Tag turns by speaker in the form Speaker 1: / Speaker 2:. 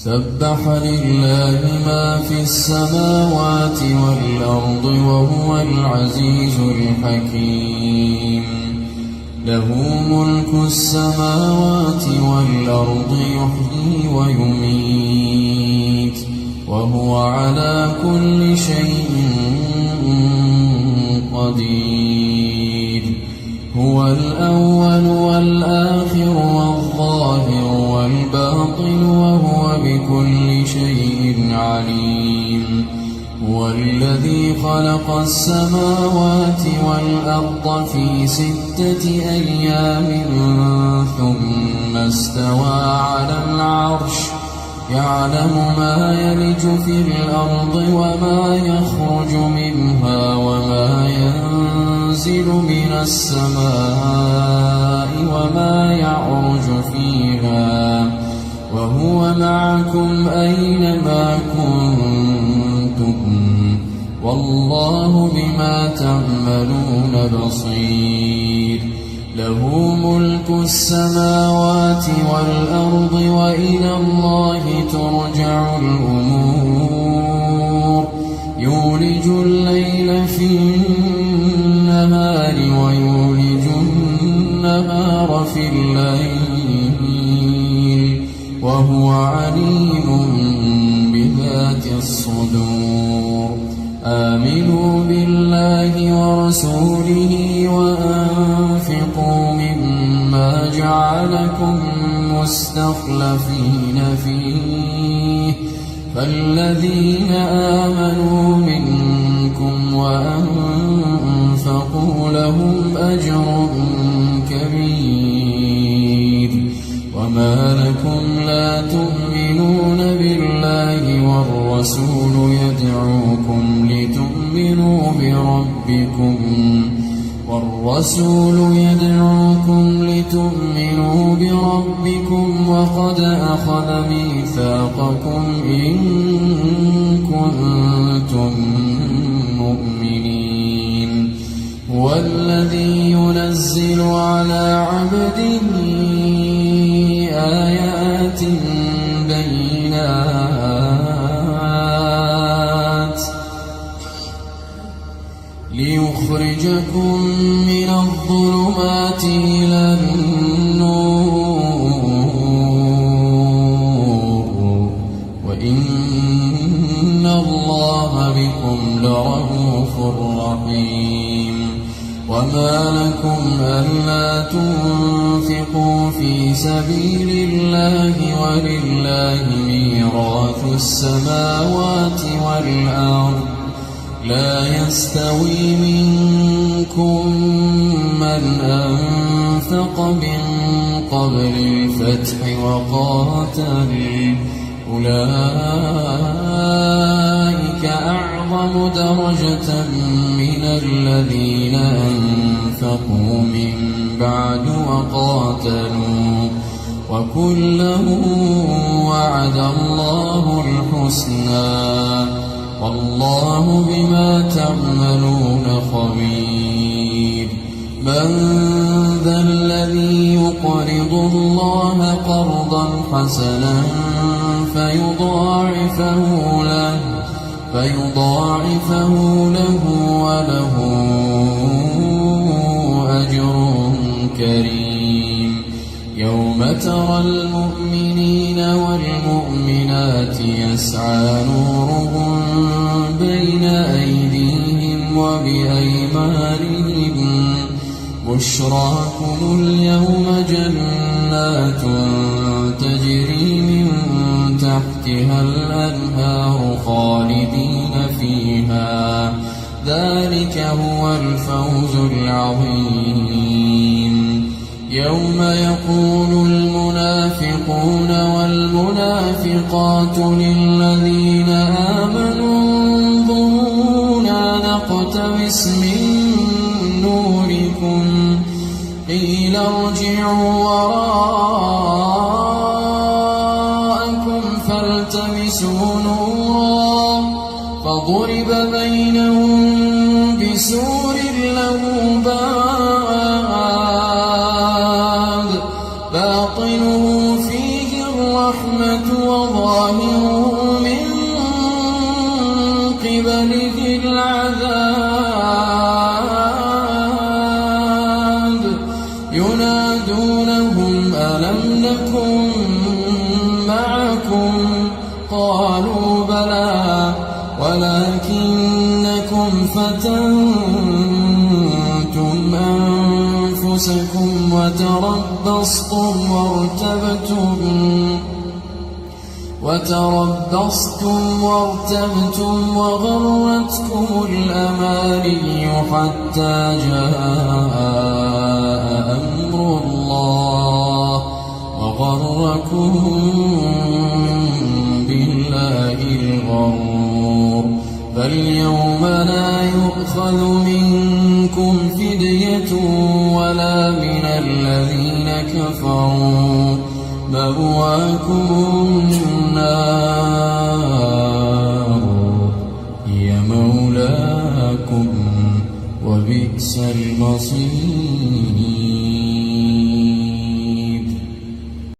Speaker 1: سبح لله ما في السماوات والأرض وهو العزيز الحكيم له ملك السماوات والأرض يحيي ويميت وهو على كل شيء قدير هو الأول والآخر والظاهر والباطن وهو بكل شيء عليم هو الذي خلق السماوات والأرض في 6 أيام ثم استوى على العرش يعلم ما يلج في الأرض وما يخرج منها وما ينزل من السماء وما يعرج فيها وهو معكم أينما كنتم والله بما تعملون بصير له ملك السماوات والأرض وإلى الله ترجع الأمور يولج الليل في النهار ويولج النهار في الليل وهو عليم بذات الصدور آمنوا بالله ورسوله وأنفقوا مما جعلكم مستخلفين فيه فالذين آمنوا منكم وأنفقوا لهم أجر كبير وما لكم لا تؤمنون بالله والرسول يدعوكم لتؤمنوا بربكم وقد أخذ ميثاقكم إن كنتم مؤمنين هو الذي ينزل على عبده آيات بينات ليخرجكم من الظلمات إلى النور وإن الله بكم لرءوف رحيم وما لكم ألا تنفقوا في سبيل الله ولله ميراث السماوات والأرض لا يستوي منكم من أنفق من قبل الفتح وقاتل أولئك أعظم درجة من الذين أنفقوا من بعد وقاتلوا وكلا وعد الله الحسنى والله بما تعملون خبير من ذا الذي يقرض الله قرضا حسنا فيضاعفه له وله أجر كريم يوم ترى المؤمنين والمؤمنات يسعى نورهم بين أيديهم وبأيمانهم بشراكم اليوم جنات تجري من تحتها الأنهار خالدين فيها ذلك هو الفوز العظيم يوم يقول المنافقون والمنافقات للذين آمنوا انظرونا نقتبس من نوركم قيل ارجعوا وراءكم فالتمسوا نورا فضرب بينهم بسور له باب باطنه فيه الرحمة الرحمة وظاهره من قبله العذاب ينادونهم ألم نكن معكم قالوا بلى ولكنكم فتنتم أنفسكم وتربصتم وارتبتم وغرتكم الأماني حتى جاء أمر الله وغركم بالله الغرور فاليوم لا يؤخذ منكم فدية ولا من الذين كفروا مأواكم النار هي مولاكم وبئس المصير.